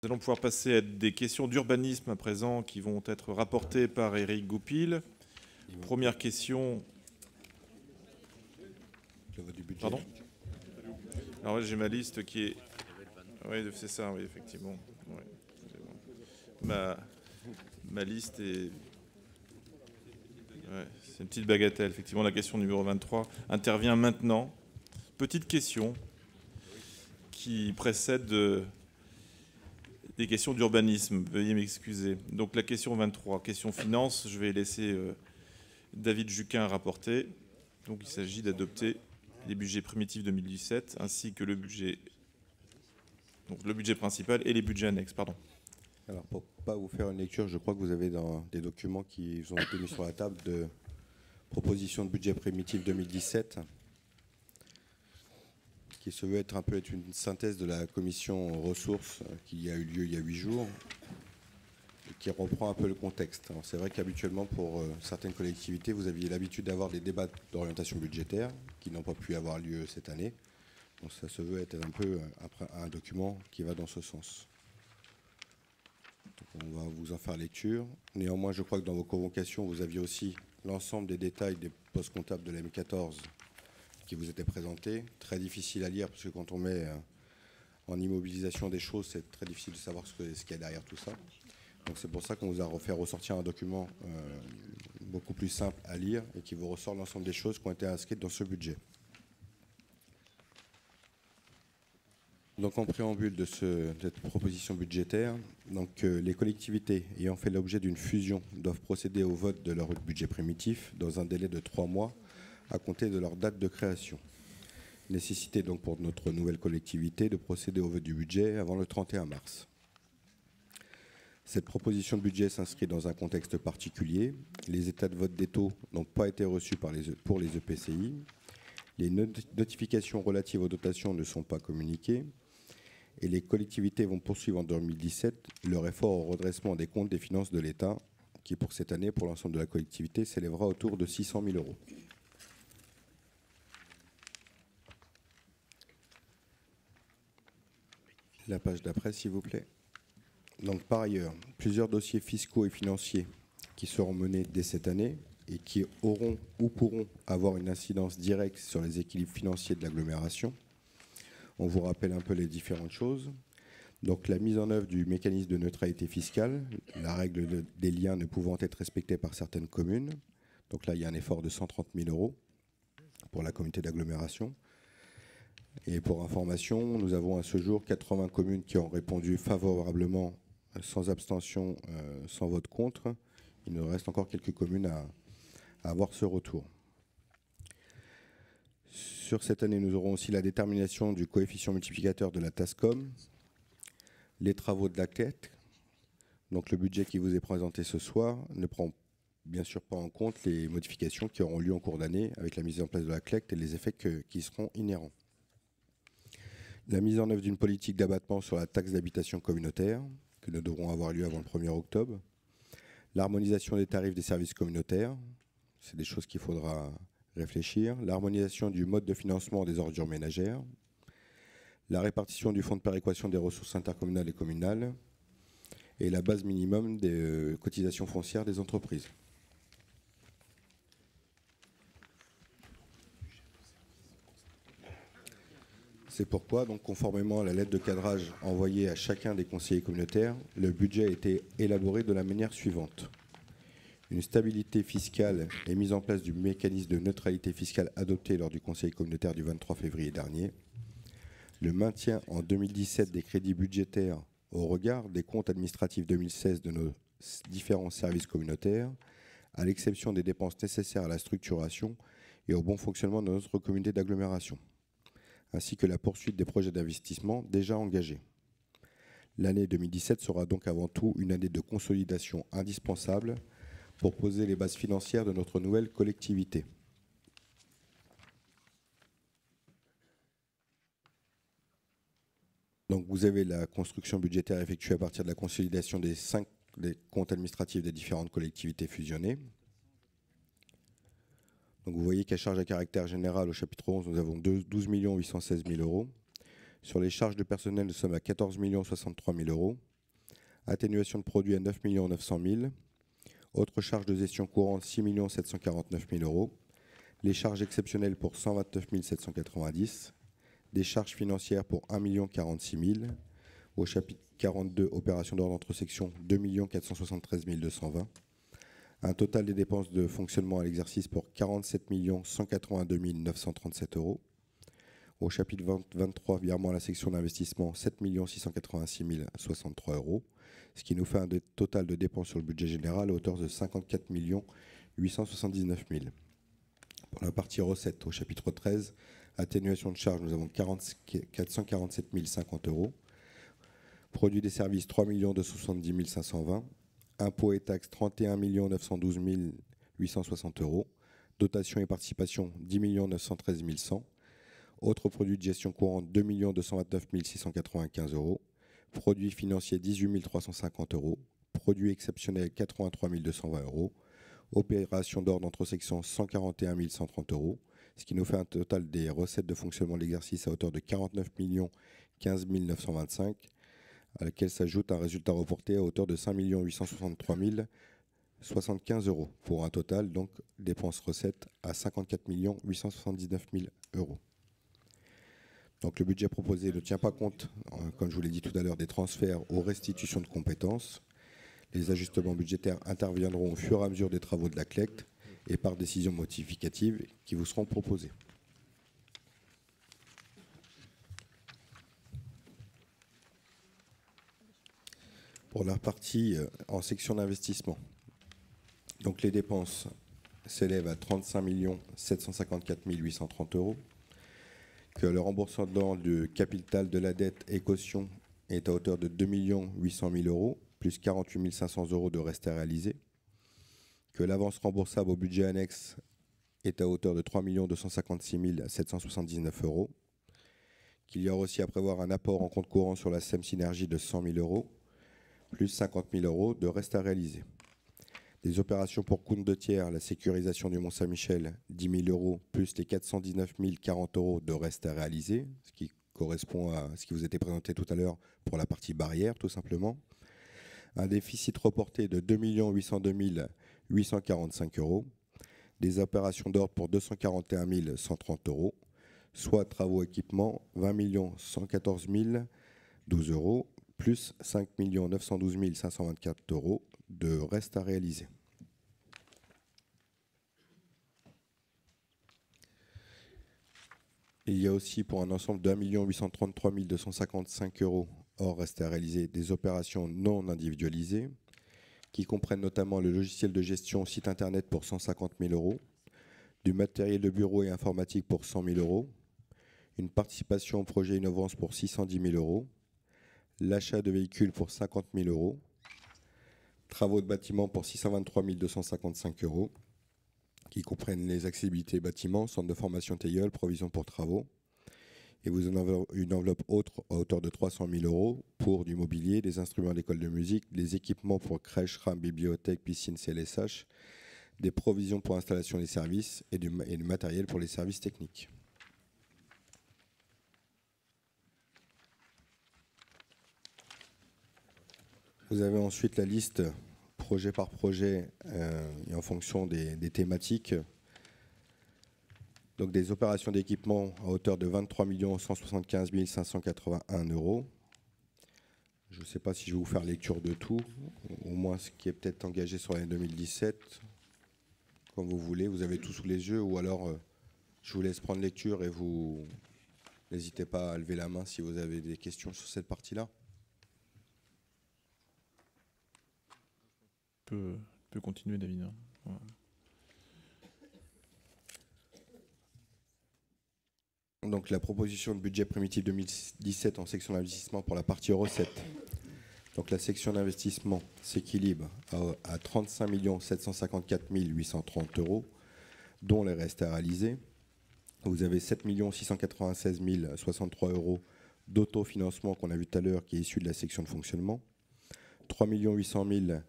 Nous allons pouvoir passer à des questions d'urbanisme à présent qui vont être rapportées par Éric Goupil. Première question. Le vote du budget. Pardon? Alors j'ai ma liste qui est... Oui, c'est ça, oui, effectivement. Ouais, ma liste est... Ouais, c'est une petite bagatelle. Effectivement, la question numéro 23 intervient maintenant. Petite question qui précède des questions d'urbanisme. Veuillez m'excuser. Donc la question 23, question finance, je vais laisser David Juquin rapporter. Donc il s'agit d'adopter les budgets primitifs 2017 ainsi que le budget principal et les budgets annexes. Pardon. Alors, pour ne pas vous faire une lecture, je crois que vous avez dans des documents qui vous ont été mis sur la table de proposition de budget primitif 2017, qui se veut être un peu une synthèse de la commission ressources qui a eu lieu il y a 8 jours, et qui reprend un peu le contexte. C'est vrai qu'habituellement, pour certaines collectivités, vous aviez l'habitude d'avoir des débats d'orientation budgétaire qui n'ont pas pu avoir lieu cette année. Donc ça se veut être un peu un document qui va dans ce sens. Donc on va vous en faire lecture. Néanmoins, je crois que dans vos convocations, vous aviez aussi l'ensemble des détails des postes comptables de la M14 qui vous étaient présentés. Très difficile à lire parce que quand on met en immobilisation des choses, c'est très difficile de savoir ce qu'il y a derrière tout ça. Donc c'est pour ça qu'on vous a fait ressortir un document beaucoup plus simple à lire et qui vous ressort l'ensemble des choses qui ont été inscrites dans ce budget. Donc en préambule de cette proposition budgétaire, les collectivités ayant fait l'objet d'une fusion doivent procéder au vote de leur budget primitif dans un délai de 3 mois à compter de leur date de création. Nécessité donc pour notre nouvelle collectivité de procéder au vote du budget avant le 31 mars. Cette proposition de budget s'inscrit dans un contexte particulier. Les états de vote des taux n'ont pas été reçus pour les EPCI. Les notifications relatives aux dotations ne sont pas communiquées. Et les collectivités vont poursuivre en 2017 leur effort au redressement des comptes des finances de l'État, qui pour cette année, pour l'ensemble de la collectivité, s'élèvera autour de 600 000 €. La page d'après, s'il vous plaît. Donc, par ailleurs, plusieurs dossiers fiscaux et financiers qui seront menés dès cette année et qui auront ou pourront avoir une incidence directe sur les équilibres financiers de l'agglomération. On vous rappelle un peu les différentes choses. Donc la mise en œuvre du mécanisme de neutralité fiscale, la règle des liens ne pouvant être respectée par certaines communes. Donc là, il y a un effort de 130 000 € pour la communauté d'agglomération. Et pour information, nous avons à ce jour 80 communes qui ont répondu favorablement, sans abstention, sans vote contre. Il nous reste encore quelques communes à avoir ce retour. Sur cette année, nous aurons aussi la détermination du coefficient multiplicateur de la TASCOM, les travaux de la CLEC. Donc le budget qui vous est présenté ce soir ne prend bien sûr pas en compte les modifications qui auront lieu en cours d'année avec la mise en place de la CLEC et les effets qui seront inhérents. La mise en œuvre d'une politique d'abattement sur la taxe d'habitation communautaire, que nous devrons avoir lieu avant le 1er octobre. L'harmonisation des tarifs des services communautaires, c'est des choses qu'il faudra réfléchir. L'harmonisation du mode de financement des ordures ménagères. La répartition du fonds de péréquation des ressources intercommunales et communales. Et la base minimum des cotisations foncières des entreprises. C'est pourquoi, donc, conformément à la lettre de cadrage envoyée à chacun des conseillers communautaires, le budget a été élaboré de la manière suivante. Une stabilité fiscale est mise en place du mécanisme de neutralité fiscale adopté lors du conseil communautaire du 23 février dernier. Le maintien en 2017 des crédits budgétaires au regard des comptes administratifs 2016 de nos différents services communautaires, à l'exception des dépenses nécessaires à la structuration et au bon fonctionnement de notre communauté d'agglomération, ainsi que la poursuite des projets d'investissement déjà engagés. L'année 2017 sera donc avant tout une année de consolidation indispensable pour poser les bases financières de notre nouvelle collectivité. Donc vous avez la construction budgétaire effectuée à partir de la consolidation des comptes administratifs des différentes collectivités fusionnées. Donc vous voyez qu'à charge à caractère général, au chapitre 11, nous avons 12 816 000 €. Sur les charges de personnel, nous sommes à 14 063 000 €. Atténuation de produits à 9 900 000. Autres charges de gestion courante 6 749 000 euros. Les charges exceptionnelles pour 129 790. Des charges financières pour 1 046 000. Au chapitre 42, opérations d'ordre entre sections, 2 473 220. Un total des dépenses de fonctionnement à l'exercice pour 47 182 937 euros. Au chapitre 23, virement à la section d'investissement, 7 686 063 euros. Ce qui nous fait un total de dépenses sur le budget général à hauteur de 54 879 000. Pour la partie recettes, au chapitre 13, atténuation de charges, nous avons 447 050 euros. Produits des services, 3 270 520. Impôts et taxes, 31 912 860 euros. Dotation et participation, 10 913 100. Autres produits de gestion courante, 2 229 695 euros. Produits financiers, 18 350 euros. Produits exceptionnels, 83 220 euros. Opérations d'ordre entre sections, 141 130 euros. Ce qui nous fait un total des recettes de fonctionnement de l'exercice à hauteur de 49 15 925, à laquelle s'ajoute un résultat reporté à hauteur de 5 863 075 euros, pour un total, donc, dépenses-recettes à 54 879 000 euros. Donc le budget proposé ne tient pas compte, comme je vous l'ai dit tout à l'heure, des transferts aux restitutions de compétences. Les ajustements budgétaires interviendront au fur et à mesure des travaux de la CLECT et par décision modificative qui vous seront proposées. Pour la partie en section d'investissement, donc les dépenses s'élèvent à 35 754 830 euros, que le remboursement du capital de la dette et caution est à hauteur de 2 800 000 euros, plus 48 500 euros de reste à réaliser, que l'avance remboursable au budget annexe est à hauteur de 3 256 779 euros, qu'il y aura aussi à prévoir un apport en compte courant sur la SEM Synergie de 100 000 euros, plus 50 000 euros de reste à réaliser. Des opérations pour compte de tiers, la sécurisation du Mont-Saint-Michel, 10 000 euros, plus les 419 040 euros de reste à réaliser, ce qui correspond à ce qui vous était présenté tout à l'heure pour la partie barrière, tout simplement. Un déficit reporté de 2 802 845 euros. Des opérations d'ordre pour 241 130 euros, soit travaux équipements, 20 114 012 euros, plus 5 912 524 euros de reste à réaliser. Il y a aussi pour un ensemble de 1 833 255 euros hors reste à réaliser des opérations non individualisées qui comprennent notamment le logiciel de gestion site internet pour 150 000 euros, du matériel de bureau et informatique pour 100 000 euros, une participation au projet Innovance pour 610 000 euros, l'achat de véhicules pour 50 000 euros, travaux de bâtiments pour 623 255 euros, qui comprennent les accessibilités bâtiments, centre de formation Teilleul, provision pour travaux. Et vous en avez une enveloppe autre à hauteur de 300 000 euros pour du mobilier, des instruments d'école de musique, des équipements pour crèche, RAM, bibliothèque, piscine, CLSH, des provisions pour installation des services et du matériel pour les services techniques. Vous avez ensuite la liste projet par projet et en fonction des thématiques. Donc des opérations d'équipement à hauteur de 23 175 581 euros. Je ne sais pas si je vais vous faire lecture de tout, au moins ce qui est peut-être engagé sur l'année 2017. Comme vous voulez, vous avez tout sous les yeux, ou alors je vous laisse prendre lecture et vous n'hésitez pas à lever la main si vous avez des questions sur cette partie-là. Peut continuer, David. Ouais. Donc la proposition de budget primitif 2017 en section d'investissement pour la partie recettes. Donc la section d'investissement s'équilibre à 35 754 830 euros, dont les restes à réaliser. Vous avez 7 696 063 euros d'autofinancement qu'on a vu tout à l'heure qui est issu de la section de fonctionnement. 3 800 000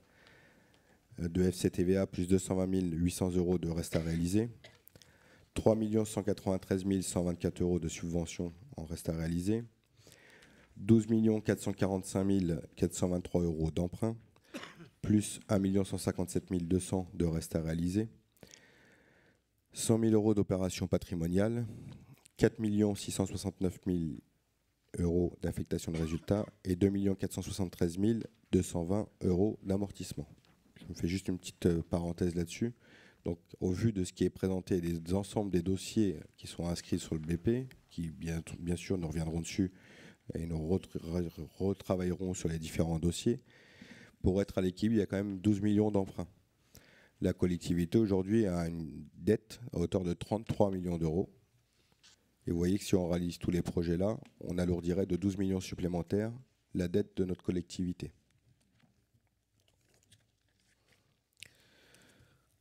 de FCTVA plus 220 800 euros de reste à réaliser. 3 193 124 euros de subventions en reste à réaliser. 12 445 423 euros d'emprunt, plus 1 157 200 de reste à réaliser, 100 000 euros d'opérations patrimoniales, 4 669 000 euros d'affectation de résultats et 2 473 220 euros d'amortissement. Je me fais juste une petite parenthèse là-dessus. Donc, au vu de ce qui est présenté et des ensembles des dossiers qui sont inscrits sur le BP, qui bien sûr nous reviendrons dessus et nous retravaillerons sur les différents dossiers, pour être à l'équilibre, il y a quand même 12 millions d'emprunts. La collectivité aujourd'hui a une dette à hauteur de 33 millions d'euros. Et vous voyez que si on réalise tous les projets-là, on alourdirait de 12 millions supplémentaires la dette de notre collectivité.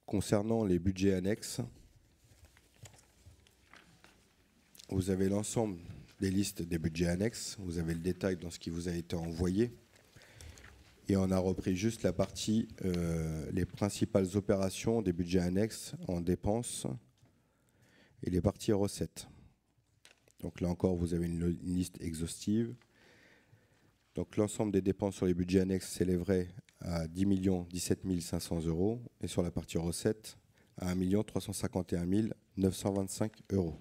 Concernant les budgets annexes, vous avez l'ensemble des listes des budgets annexes. Vous avez le détail dans ce qui vous a été envoyé. Et on a repris juste la partie, les principales opérations des budgets annexes en dépenses et les parties recettes. Donc là encore, vous avez une liste exhaustive. Donc l'ensemble des dépenses sur les budgets annexes s'élèverait à 10 17 500 euros et sur la partie recettes à 1 351 925 euros.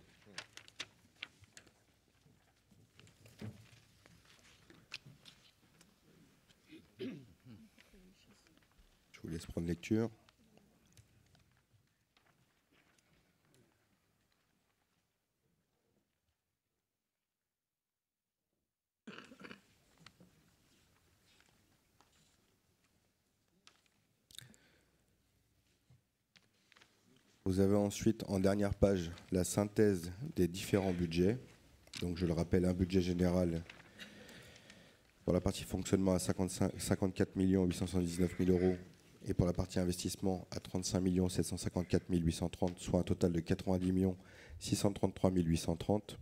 Je vous laisse prendre lecture. Vous avez ensuite en dernière page la synthèse des différents budgets. Donc je le rappelle, un budget général pour la partie fonctionnement à 54 819 000 euros et pour la partie investissement à 35 754 830, soit un total de 90 633 830.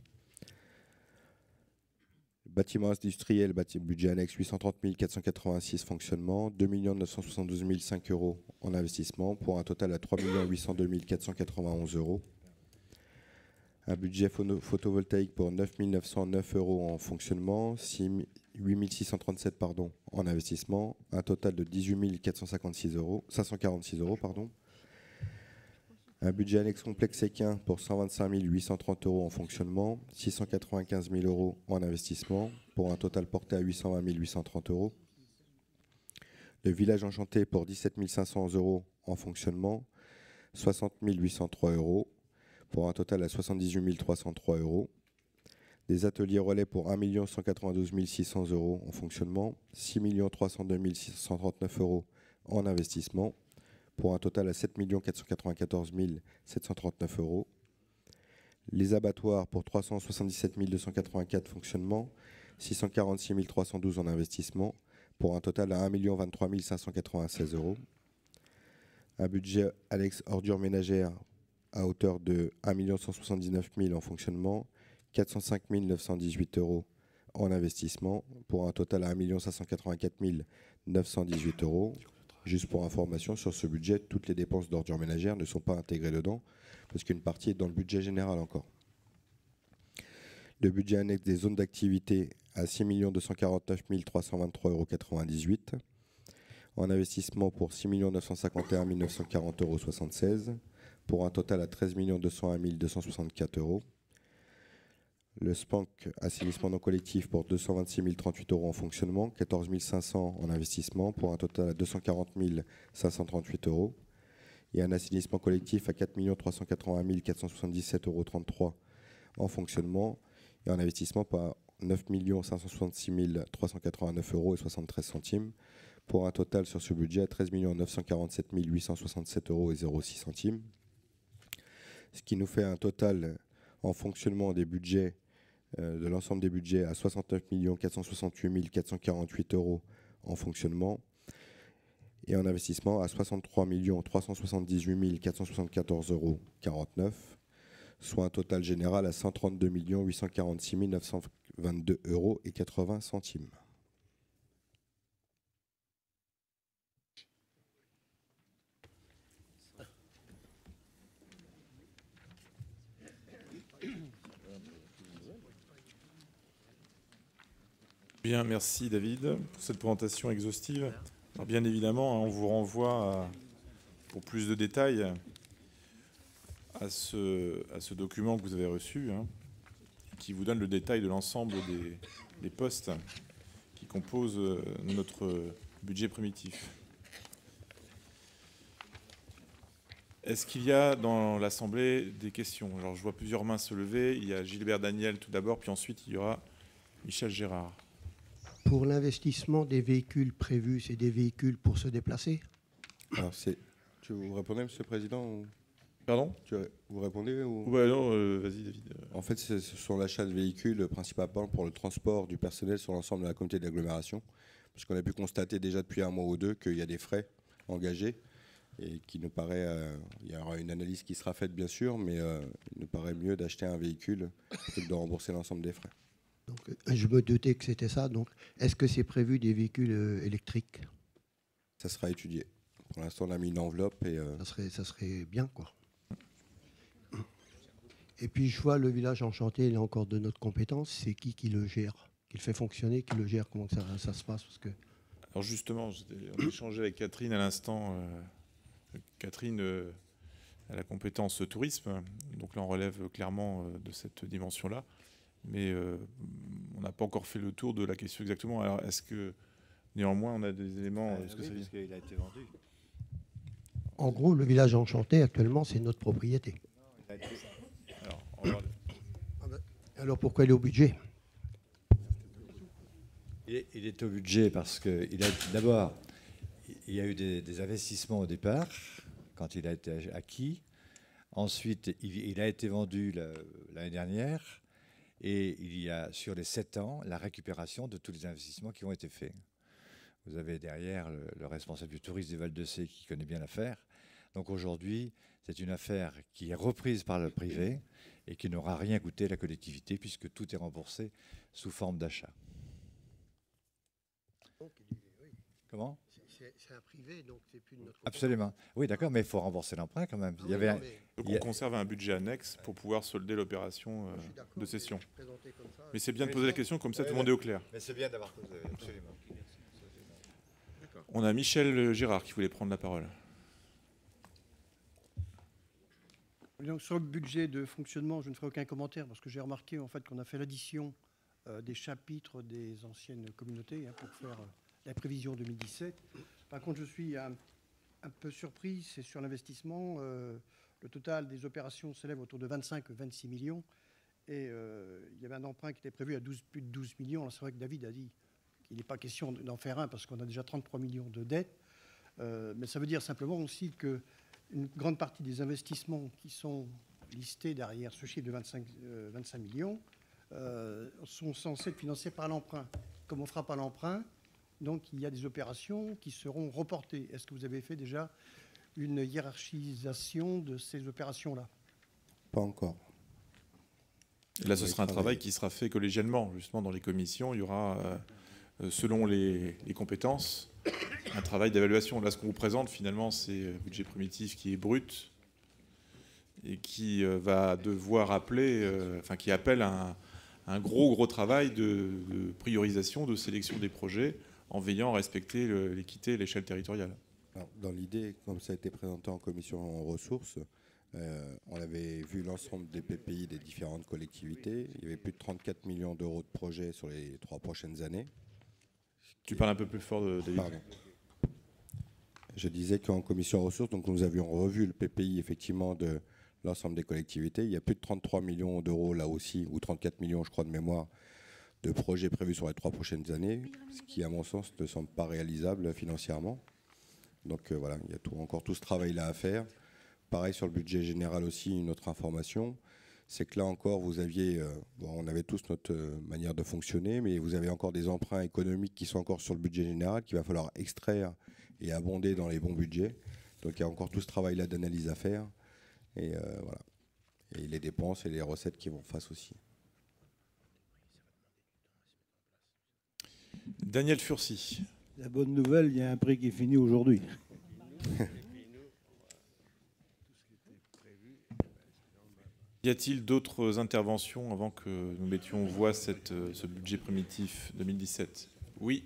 Bâtiment industriel, budget annexe 830 486 fonctionnement, 2 972 005 euros en investissement pour un total à 3 802 491 euros. Un budget photovoltaïque pour 9 909 euros en fonctionnement, 8 637 en investissement, un total de 18 546 euros. Un budget annexe complexe équin pour 125 830 euros en fonctionnement, 695 000 euros en investissement, pour un total porté à 820 830 euros. Le village enchanté pour 17 500 euros en fonctionnement, 60 803 euros, pour un total à 78 303 euros. Des ateliers relais pour 1 192 600 euros en fonctionnement, 6 302 639 euros en investissement, pour un total à 7 494 739 euros. Les abattoirs pour 377 284 fonctionnement, 646 312 en investissement, pour un total à 1 023 596 euros. Un budget Alex ordures ménagères à hauteur de 1 179 000 en fonctionnement, 405 918 euros en investissement, pour un total à 1 584 918 euros. Juste pour information, sur ce budget, toutes les dépenses d'ordures ménagères ne sont pas intégrées dedans, parce qu'une partie est dans le budget général encore. Le budget annexe des zones d'activité à 6 249 323,98 euros. En investissement pour 6 951 940,76 euros, pour un total à 13 201 264 euros. Le SPANC assainissement non collectif pour 226 038 euros en fonctionnement, 14 500 en investissement, pour un total à 240 538 euros. Et un assainissement collectif à 4 380 477,33 euros en fonctionnement, et en investissement pour 9 566 389,73 euros, pour un total sur ce budget à 13 947 867,06 euros. Ce qui nous fait un total en fonctionnement des budgets, de l'ensemble des budgets à 69 468 448 euros en fonctionnement, et en investissement à 63 378 474,49 euros, soit un total général à 132 846 922,80 euros. Bien, merci David pour cette présentation exhaustive. Alors, bien évidemment, on vous renvoie, pour plus de détails, à ce document que vous avez reçu, qui vous donne le détail de l'ensemble des postes qui composent notre budget primitif. Est-ce qu'il y a dans l'Assemblée des questions? Alors, je vois plusieurs mains se lever. Il y a Gilbert Daniel tout d'abord, puis ensuite il y aura Michel Gérard. Pour l'investissement des véhicules prévus, c'est des véhicules pour se déplacer? Alors, tu vous répondez, Monsieur le Président ou... Pardon? Vous répondez ou... Ouais, non, vas-y David. En fait, ce sont l'achat de véhicules principalement pour le transport du personnel sur l'ensemble de la communauté d'agglomération. Parce qu'on a pu constater déjà depuis un mois ou deux qu'il y a des frais engagés et qu'il nous paraît, il y aura une analyse qui sera faite bien sûr, mais il nous paraît mieux d'acheter un véhicule plutôt que de rembourser l'ensemble des frais. Donc, je me doutais que c'était ça. Donc, est-ce que c'est prévu des véhicules électriques? Ça sera étudié. Pour l'instant, on a mis une enveloppe et... Ça serait bien, quoi. Et puis, je vois le village enchanté, il est encore de notre compétence. C'est qui le gère? Qui le fait fonctionner? Qui le gère? Comment ça se passe? Parce que... Alors justement, on a échangé avec Catherine à l'instant. Catherine a la compétence tourisme, donc là on relève clairement de cette dimension-là. Mais on n'a pas encore fait le tour de la question exactement. Alors est-ce que néanmoins on a des éléments Oui, parce qu'il a été vendu. En gros, le village enchanté, actuellement, c'est notre propriété. Alors pourquoi il est au budget? Il est au budget parce que d'abord, il y a eu des investissements au départ, quand il a été acquis. Ensuite, il a été vendu l'année dernière. Et il y a, sur les 7 ans, la récupération de tous les investissements qui ont été faits. Vous avez derrière le responsable du tourisme des Val-de-Sée qui connaît bien l'affaire. Donc aujourd'hui, c'est une affaire qui est reprise par le privé et qui n'aura rien coûté à la collectivité puisque tout est remboursé sous forme d'achat. Comment? C'est un privé, donc c'est plus de notre... Absolument. Oui, d'accord, mais il faut rembourser l'emprunt quand même. Donc on conserve un budget annexe pour pouvoir solder l'opération de cession. Mais c'est bien de poser la question, comme ça tout le monde est au clair. Mais c'est bien d'avoir posé, absolument. On a Michel Gérard qui voulait prendre la parole. Donc, sur le budget de fonctionnement, je ne ferai aucun commentaire parce que j'ai remarqué en fait qu'on a fait l'addition des chapitres des anciennes communautés pour faire la prévision 2017. Par contre, je suis un peu surpris, c'est sur l'investissement. Le total des opérations s'élève autour de 25-26 millions. Et il y avait un emprunt qui était prévu à plus de 12 millions. C'est vrai que David a dit qu'il n'est pas question d'en faire un parce qu'on a déjà 33 millions de dettes. Mais ça veut dire simplement aussi qu'une grande partie des investissements qui sont listés derrière ce chiffre de 25 millions sont censés être financés par l'emprunt. Comme on ne fera pas l'emprunt, donc il y a des opérations qui seront reportées. Est-ce que vous avez fait déjà une hiérarchisation de ces opérations-là? Pas encore. Et là, ce sera un travail qui sera fait collégialement, justement, dans les commissions. Il y aura, selon les compétences, un travail d'évaluation. Là, ce qu'on vous présente, finalement, c'est un budget primitif qui est brut et qui va devoir appeler, qui appelle un gros travail de priorisation, de sélection des projets, en veillant à respecter l'équité et l'échelle territoriale. Alors, dans l'idée, comme ça a été présenté en commission ressources, on avait vu l'ensemble des PPI des différentes collectivités. Il y avait plus de 34 millions d'euros de projets sur les 3 prochaines années. Tu parles un peu plus fort, David. Pardon. Je disais qu'en commission ressources, donc nous avions revu le PPI effectivement de l'ensemble des collectivités. Il y a plus de 33 millions d'euros là aussi, ou 34 millions je crois de mémoire, de projets prévus sur les 3 prochaines années, ce qui à mon sens ne semble pas réalisable financièrement. Donc voilà, il y a encore tout ce travail-là à faire. Pareil sur le budget général aussi, une autre information, c'est que là encore, vous aviez, on avait tous notre manière de fonctionner, mais vous avez encore des emprunts économiques qui sont encore sur le budget général, qu'il va falloir extraire et abonder dans les bons budgets. Donc il y a encore tout ce travail-là d'analyse à faire. Et voilà. Et les dépenses et les recettes qui vont face aussi. Daniel Furcy. La bonne nouvelle, il y a un prix qui est fini aujourd'hui. Y a-t-il d'autres interventions avant que nous mettions en voie ce budget primitif 2017? Oui.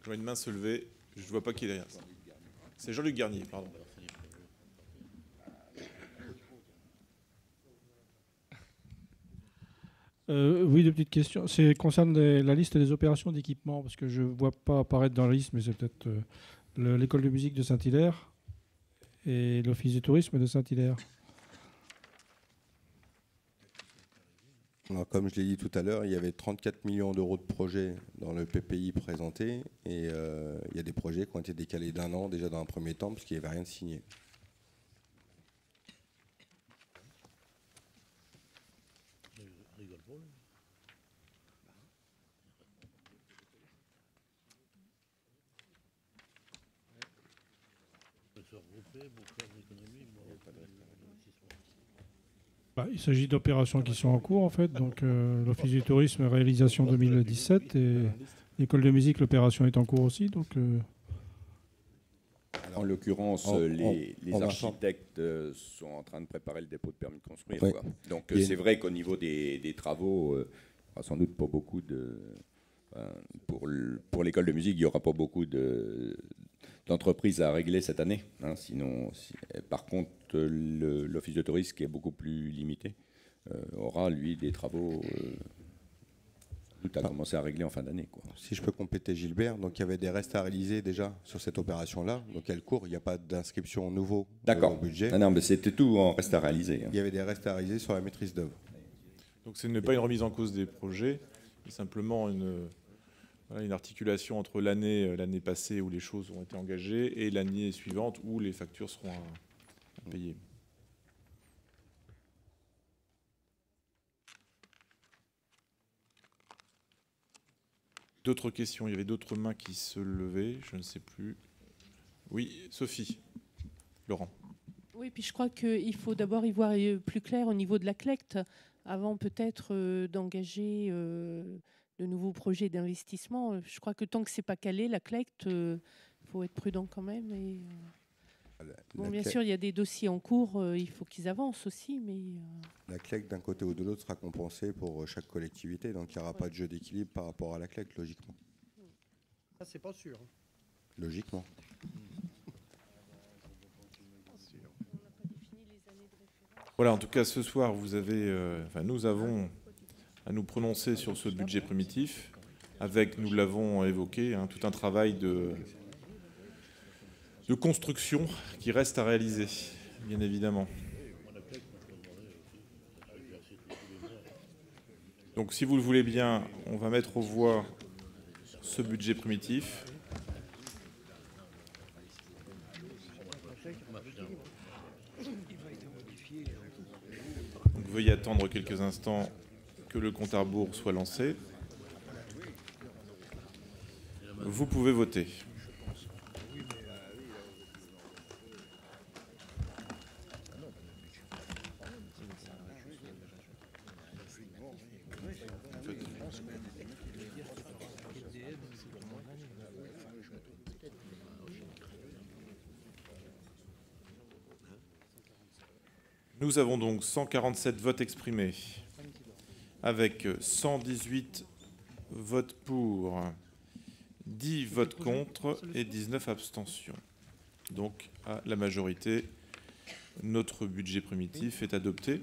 Je vois une main se lever. Je ne vois pas qui est derrière ça. C'est Jean-Luc Garnier, pardon. Oui, deux petites questions. C'est concerne la liste des opérations d'équipement, parce que je ne vois pas apparaître dans la liste, mais c'est peut-être l'école de musique de Saint-Hilaire et l'office du tourisme de Saint-Hilaire. Alors, comme je l'ai dit tout à l'heure, il y avait 34 millions d'euros de projets dans le PPI présenté, et il y a des projets qui ont été décalés d'un an déjà dans un premier temps, parce qu'il n'y avait rien de signé. Il s'agit d'opérations qui sont en cours, en fait. Donc, l'office du tourisme, réalisation 2017, et l'école de musique, l'opération est en cours aussi. Donc, En l'occurrence, les architectes sont en train de préparer le dépôt de permis de construire. Oui. Quoi. Donc c'est vrai qu'au niveau des travaux, il n'y aura sans doute pas beaucoup de... pour l'école de musique, il n'y aura pas beaucoup d'entreprises à régler cette année. Hein, par contre, l'office de tourisme, qui est beaucoup plus limité, aura, lui, des travaux... tout a commencé à régler en fin d'année. Si je peux compléter Gilbert, donc il y avait des restes à réaliser déjà sur cette opération-là, donc elle court, il n'y a pas d'inscription nouveau au budget. Non, mais c'était tout en reste à réaliser. Hein. Il y avait des restes à réaliser sur la maîtrise d'œuvre. Donc ce n'est pas une remise en cause des projets, c'est simplement une articulation entre l'année passée où les choses ont été engagées et l'année suivante où les factures seront à payer. D'autres questions? Il y avait d'autres mains qui se levaient, je ne sais plus. Oui, Sophie. Laurent. Oui, puis je crois qu'il faut d'abord y voir plus clair au niveau de la collecte, avant peut-être d'engager de nouveaux projets d'investissement. Je crois que tant que ce n'est pas calé, la collecte, il faut être prudent quand même. Et, bien sûr, il y a des dossiers en cours, il faut qu'ils avancent aussi. Mais la collecte d'un côté ou de l'autre sera compensée pour chaque collectivité, donc il n'y aura pas de jeu d'équilibre par rapport à la collecte, logiquement. Ça, c'est pas sûr. Logiquement. Voilà, en tout cas, ce soir, nous avons à nous prononcer sur ce budget primitif, avec, nous l'avons évoqué, tout un travail de construction qui reste à réaliser, bien évidemment. Donc, si vous le voulez bien, on va mettre aux voix ce budget primitif. Donc, veuillez attendre quelques instants que le compte à rebours soit lancé. Vous pouvez voter. Nous avons donc 147 votes exprimés, avec 118 votes pour, 10 votes contre et 19 abstentions. Donc, à la majorité, notre budget primitif est adopté.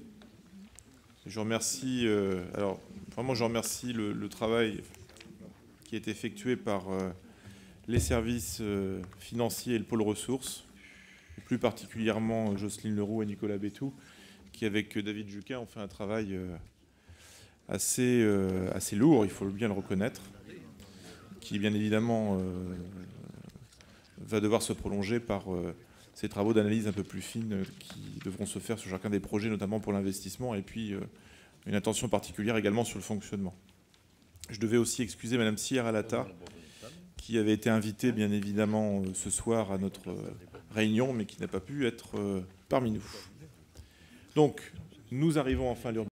Je remercie, je remercie le travail qui est effectué par les services financiers et le pôle ressources, et plus particulièrement Jocelyne Leroux et Nicolas Bétou, qui, avec David Juquin, ont fait un travail assez lourd, il faut bien le reconnaître, qui, bien évidemment, va devoir se prolonger par ces travaux d'analyse un peu plus fines qui devront se faire sur chacun des projets, notamment pour l'investissement, et puis une attention particulière également sur le fonctionnement. Je devais aussi excuser Madame Sierra Alata, qui avait été invitée, bien évidemment, ce soir à notre réunion, mais qui n'a pas pu être parmi nous. Donc, nous arrivons enfin à l'heure